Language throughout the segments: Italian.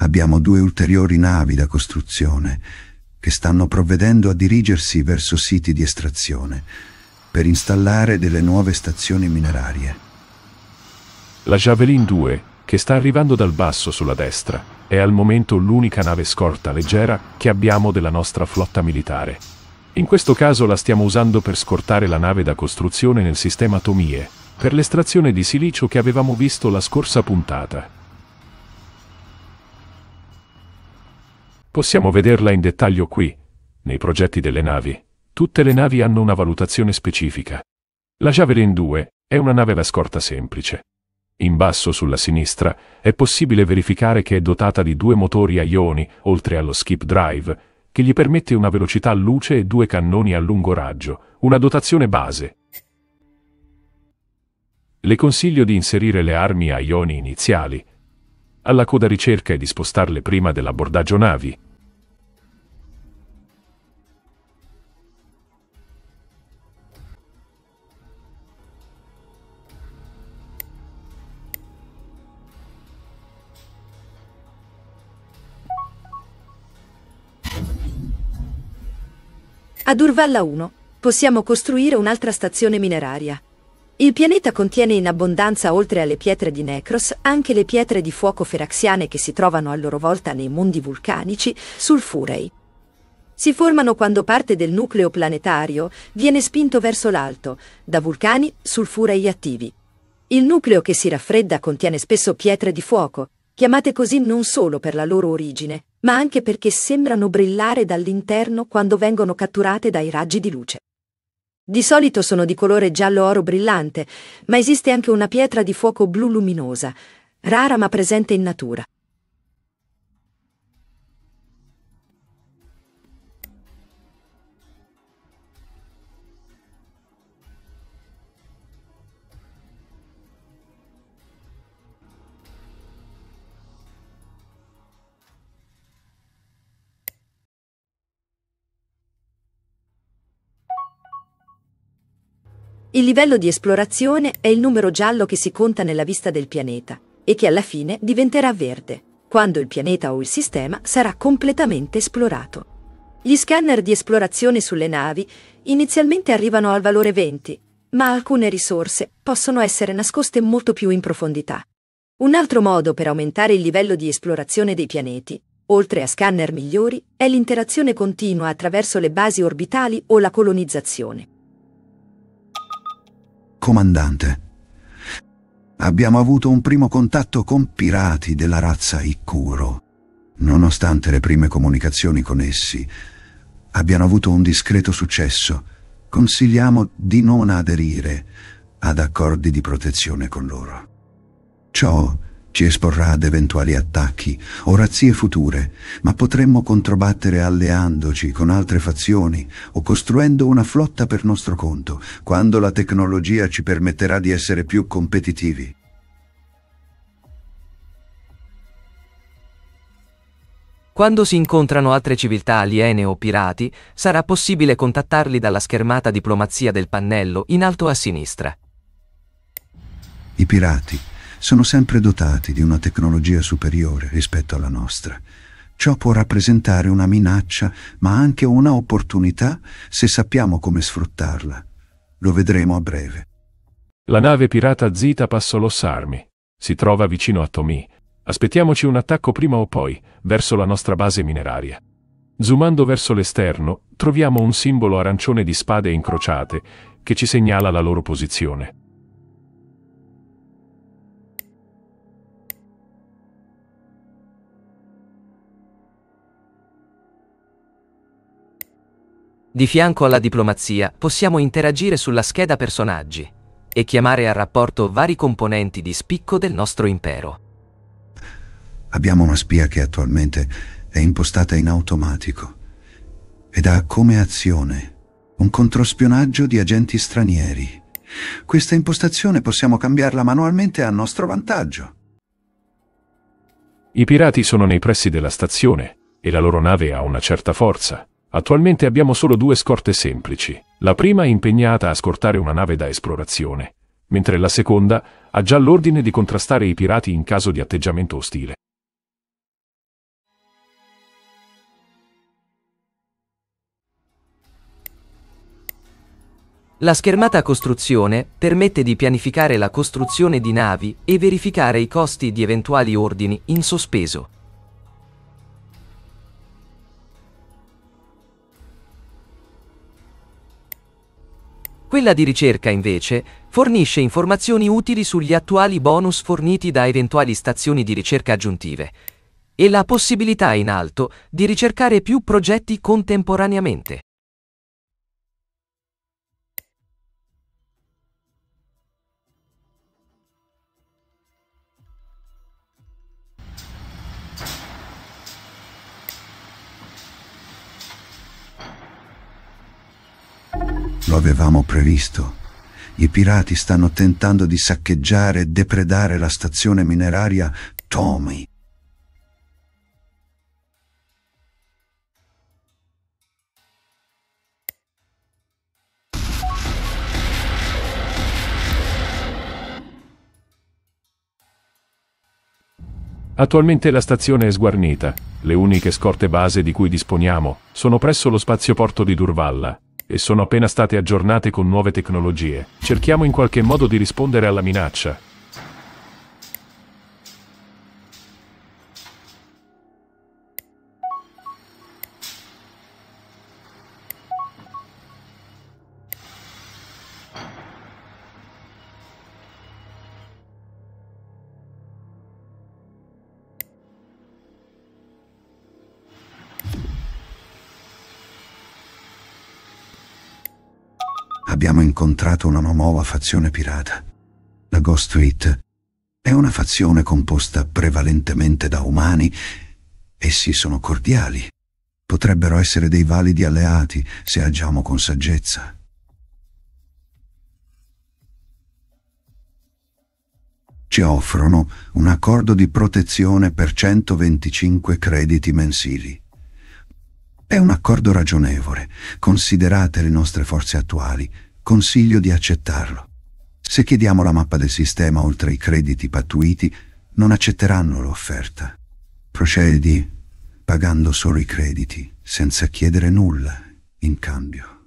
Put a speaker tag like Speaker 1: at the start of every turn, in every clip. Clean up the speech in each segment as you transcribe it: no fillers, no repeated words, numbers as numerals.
Speaker 1: Abbiamo 2 ulteriori navi da costruzione che stanno provvedendo a dirigersi verso siti di estrazione per installare delle nuove stazioni minerarie.
Speaker 2: La Javelin 2, che sta arrivando dal basso sulla destra, è al momento l'unica nave scorta leggera che abbiamo della nostra flotta militare. In questo caso la stiamo usando per scortare la nave da costruzione nel sistema Tomie, per l'estrazione di silicio che avevamo visto la scorsa puntata. Possiamo vederla in dettaglio qui, nei progetti delle navi. Tutte le navi hanno una valutazione specifica. La Javelin 2 è una nave da scorta semplice. In basso sulla sinistra è possibile verificare che è dotata di 2 motori a ioni, oltre allo skip drive, che gli permette una velocità luce e 2 cannoni a lungo raggio, una dotazione base. Le consiglio di inserire le armi a ioni iniziali alla coda ricerca e di spostarle prima dell'abbordaggio navi.
Speaker 3: Ad Urvalla 1 possiamo costruire un'altra stazione mineraria. Il pianeta contiene in abbondanza, oltre alle pietre di Necros, anche le pietre di fuoco feraxiane che si trovano a loro volta nei mondi vulcanici sulfurei. Si formano quando parte del nucleo planetario viene spinto verso l'alto, da vulcani sulfurei attivi. Il nucleo che si raffredda contiene spesso pietre di fuoco, chiamate così non solo per la loro origine, ma anche perché sembrano brillare dall'interno quando vengono catturate dai raggi di luce. Di solito sono di colore giallo-oro brillante, ma esiste anche una pietra di fuoco blu luminosa, rara ma presente in natura. Il livello di esplorazione è il numero giallo che si conta nella vista del pianeta e che alla fine diventerà verde, quando il pianeta o il sistema sarà completamente esplorato. Gli scanner di esplorazione sulle navi inizialmente arrivano al valore 20, ma alcune risorse possono essere nascoste molto più in profondità. Un altro modo per aumentare il livello di esplorazione dei pianeti, oltre a scanner migliori, è l'interazione continua attraverso le basi orbitali o la colonizzazione.
Speaker 1: Comandante, abbiamo avuto un primo contatto con pirati della razza Ikkuro. Nonostante le prime comunicazioni con essi abbiano avuto un discreto successo, consigliamo di non aderire ad accordi di protezione con loro. Ciò ci esporrà ad eventuali attacchi o razzie future, ma potremmo controbattere alleandoci con altre fazioni o costruendo una flotta per nostro conto, quando la tecnologia ci permetterà di essere più competitivi.
Speaker 4: Quando si incontrano altre civiltà aliene o pirati, sarà possibile contattarli dalla schermata diplomazia del pannello in alto a sinistra.
Speaker 1: I pirati sono sempre dotati di una tecnologia superiore rispetto alla nostra. Ciò può rappresentare una minaccia, ma anche una opportunità se sappiamo come sfruttarla. Lo vedremo a breve.
Speaker 2: La nave pirata Zita passò Los Armi. Si trova vicino a Tomie. Aspettiamoci un attacco prima o poi, verso la nostra base mineraria. Zoomando verso l'esterno, troviamo un simbolo arancione di spade incrociate che ci segnala la loro posizione.
Speaker 4: Di fianco alla diplomazia possiamo interagire sulla scheda personaggi e chiamare a rapporto vari componenti di spicco del nostro impero.
Speaker 1: Abbiamo una spia che attualmente è impostata in automatico ed ha come azione un controspionaggio di agenti stranieri. Questa impostazione possiamo cambiarla manualmente a nostro vantaggio.
Speaker 2: I pirati sono nei pressi della stazione e la loro nave ha una certa forza. Attualmente abbiamo solo 2 scorte semplici. La prima è impegnata a scortare una nave da esplorazione, mentre la seconda ha già l'ordine di contrastare i pirati in caso di atteggiamento ostile.
Speaker 4: La schermata costruzione permette di pianificare la costruzione di navi e verificare i costi di eventuali ordini in sospeso. Quella di ricerca, invece, fornisce informazioni utili sugli attuali bonus forniti da eventuali stazioni di ricerca aggiuntive e la possibilità in alto di ricercare più progetti contemporaneamente.
Speaker 1: Lo avevamo previsto. I pirati stanno tentando di saccheggiare e depredare la stazione mineraria Tommy.
Speaker 2: Attualmente la stazione è sguarnita. Le uniche scorte base di cui disponiamo sono presso lo spazioporto di Durvalla e sono appena state aggiornate con nuove tecnologie. Cerchiamo in qualche modo di rispondere alla minaccia.
Speaker 1: Abbiamo incontrato una nuova fazione pirata. La Ghost Fleet è una fazione composta prevalentemente da umani. Essi sono cordiali. Potrebbero essere dei validi alleati se agiamo con saggezza. Ci offrono un accordo di protezione per 125 crediti mensili. È un accordo ragionevole. Considerate le nostre forze attuali, consiglio di accettarlo. Se chiediamo la mappa del sistema oltre i crediti pattuiti, non accetteranno l'offerta. Procedi pagando solo i crediti, senza chiedere nulla in cambio.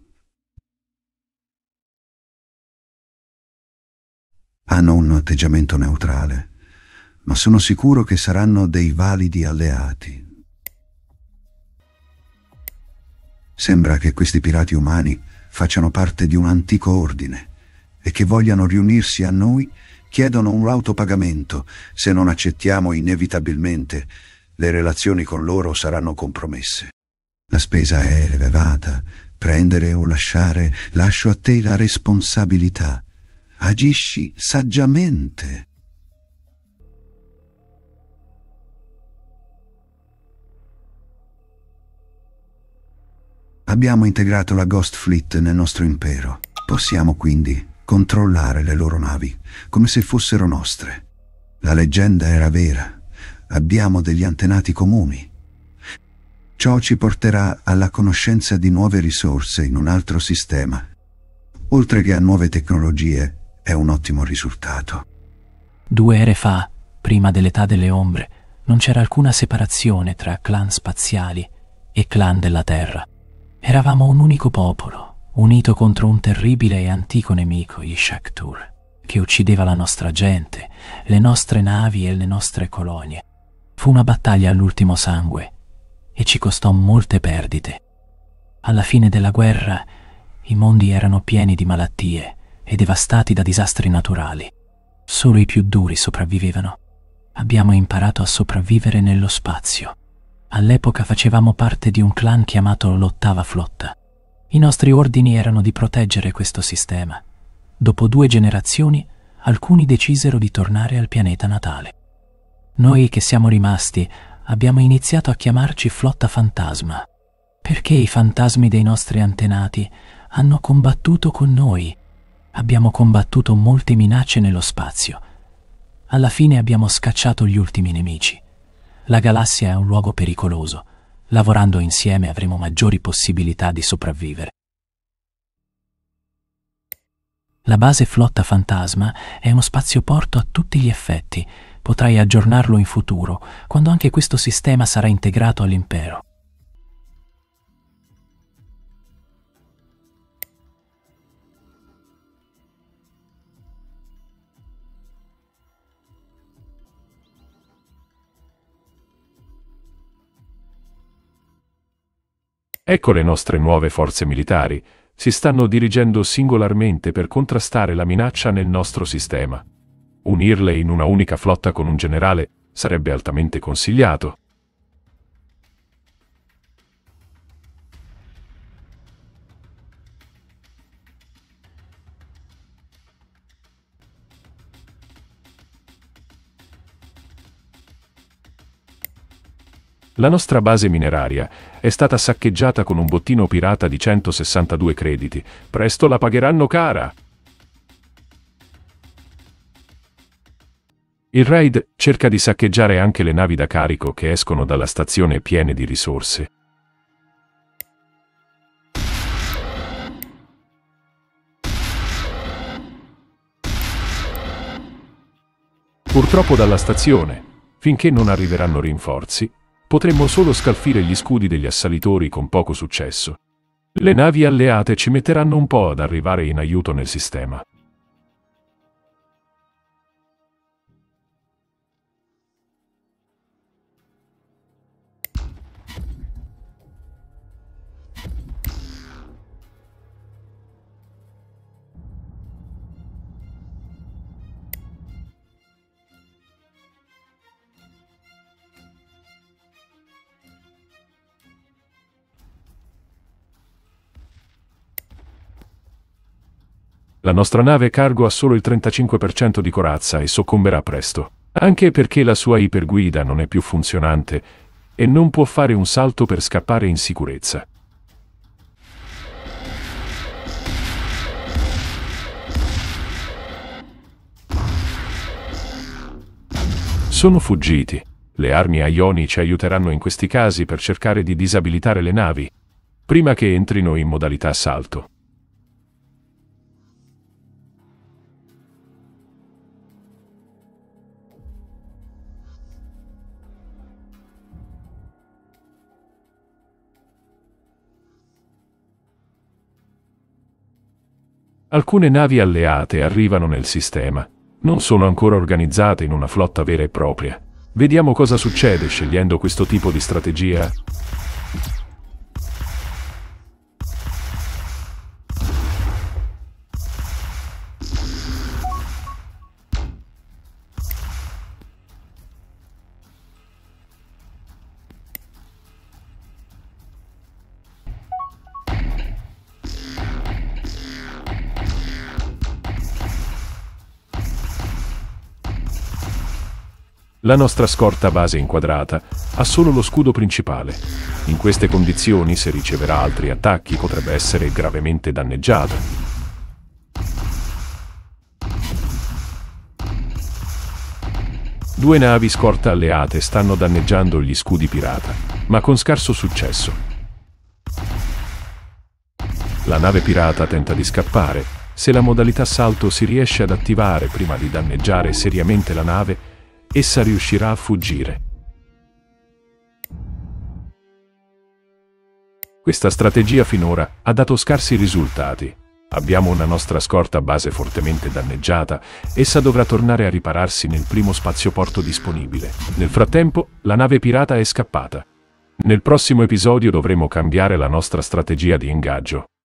Speaker 1: Hanno un atteggiamento neutrale, ma sono sicuro che saranno dei validi alleati. Sembra che questi pirati umani facciano parte di un antico ordine e che vogliano riunirsi a noi, chiedono un autopagamento. Se non accettiamo, inevitabilmente le relazioni con loro saranno compromesse. La spesa è elevata, prendere o lasciare, lascio a te la responsabilità. Agisci saggiamente. Abbiamo integrato la Ghost Fleet nel nostro impero. Possiamo quindi controllare le loro navi come se fossero nostre. La leggenda era vera. Abbiamo degli antenati comuni. Ciò ci porterà alla conoscenza di nuove risorse in un altro sistema. Oltre che a nuove tecnologie, è un ottimo risultato.
Speaker 5: 2 ere fa, prima dell'età delle ombre, non c'era alcuna separazione tra clan spaziali e clan della Terra. Eravamo un unico popolo, unito contro un terribile e antico nemico, gli Shaktur, che uccideva la nostra gente, le nostre navi e le nostre colonie. Fu una battaglia all'ultimo sangue e ci costò molte perdite. Alla fine della guerra i mondi erano pieni di malattie e devastati da disastri naturali. Solo i più duri sopravvivevano. Abbiamo imparato a sopravvivere nello spazio. All'epoca facevamo parte di un clan chiamato l'Ottava Flotta. I nostri ordini erano di proteggere questo sistema. Dopo 2 generazioni, alcuni decisero di tornare al pianeta natale. Noi che siamo rimasti abbiamo iniziato a chiamarci Flotta Fantasma, perché i fantasmi dei nostri antenati hanno combattuto con noi. Abbiamo combattuto molte minacce nello spazio. Alla fine abbiamo scacciato gli ultimi nemici. La galassia è un luogo pericoloso. Lavorando insieme avremo maggiori possibilità di sopravvivere. La base Flotta Fantasma è uno spazioporto a tutti gli effetti. Potrai aggiornarlo in futuro, quando anche questo sistema sarà integrato all'impero.
Speaker 2: Ecco le nostre nuove forze militari. Si stanno dirigendo singolarmente per contrastare la minaccia nel nostro sistema. Unirle in una unica flotta con un generale sarebbe altamente consigliato. La nostra base mineraria è stata saccheggiata con un bottino pirata di 162 crediti. Presto la pagheranno cara! Il raid cerca di saccheggiare anche le navi da carico che escono dalla stazione piene di risorse. Purtroppo dalla stazione, finché non arriveranno rinforzi, potremmo solo scalfire gli scudi degli assalitori con poco successo. Le navi alleate ci metteranno un po' ad arrivare in aiuto nel sistema. La nostra nave cargo ha solo il 35% di corazza e soccomberà presto, anche perché la sua iperguida non è più funzionante e non può fare un salto per scappare in sicurezza. Sono fuggiti. Le armi a ioni ci aiuteranno in questi casi per cercare di disabilitare le navi, prima che entrino in modalità assalto. Alcune navi alleate arrivano nel sistema. Non sono ancora organizzate in una flotta vera e propria. Vediamo cosa succede scegliendo questo tipo di strategia. La nostra scorta base inquadrata ha solo lo scudo principale. In queste condizioni, se riceverà altri attacchi, potrebbe essere gravemente danneggiata. Due navi scorta alleate stanno danneggiando gli scudi pirata, ma con scarso successo. La nave pirata tenta di scappare. Se la modalità salto si riesce ad attivare prima di danneggiare seriamente la nave, essa riuscirà a fuggire. Questa strategia finora ha dato scarsi risultati. Abbiamo una nostra scorta base fortemente danneggiata, essa dovrà tornare a ripararsi nel primo spazioporto disponibile. Nel frattempo, la nave pirata è scappata. Nel prossimo episodio dovremo cambiare la nostra strategia di ingaggio.